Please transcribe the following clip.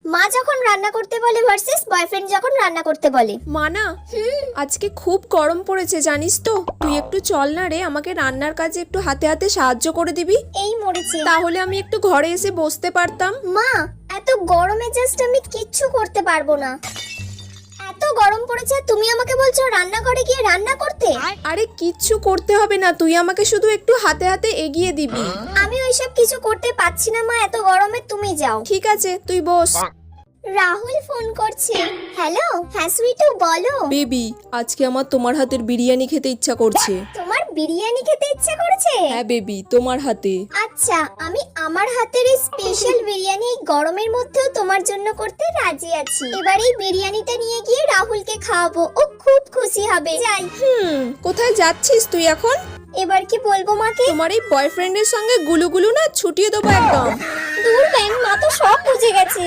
মা যখন রান্না করতে বলে ভার্সেস বয়ফ্রেন্ড যখন রান্না করতে বলে। মানা, আজকে খুব গরম পড়েছে জানিস তো। তুই একটু চল না রে, আমাকে রান্নার কাজে একটু হাতে হাতে সাহায্য করে দিবি। এই মরেছে। তাহলে আমি একটু ঘরে এসে বসতে পারতাম। মা, এত গরমে জাস্ট আমি কিচ্ছু করতে পারবো না। এত গরম পড়েছে, তুমি আমাকে বলছো রান্নাঘরে গিয়ে রান্না করতে? আরে কিচ্ছু করতে হবে না, তুই আমাকে শুধু একটু হাতে হাতে এগিয়ে দিবি। আমি ওইসব কিছু করতে পারছি না মা, এত গরমে তুমি যাও। ঠিক আছে, তুই বস। রাহুল ফোন করছে। হ্যালো, হ্যাঁ সুইটু বলো। বেবি, আজকে আমার তোমার হাতের বিরিয়ানি খেতে ইচ্ছা করছে। তোমার বিরিয়ানি খেতে ইচ্ছে করেছে? হ্যাঁ বেবি, তোমার হাতে। আচ্ছা, আমি আমার হাতের এই স্পেশাল বিরিয়ানি এই গরমের মধ্যেও তোমার জন্য করতে রাজি আছি। এবার এই বিরিয়ানিটা নিয়ে গিয়ে রাহুলকে খাওয়াবো, ও খুব খুশি হবে। যাই। কোথায় যাচ্ছিস তুই এখন? এবার কি বলবো মাকে? তোমার এই বয়ফ্রেন্ডের সঙ্গে গুলুগুলু না ছুটিয়ে দেবো একদম। দূর ব্যাং, মা তো সব বুঝে গেছে।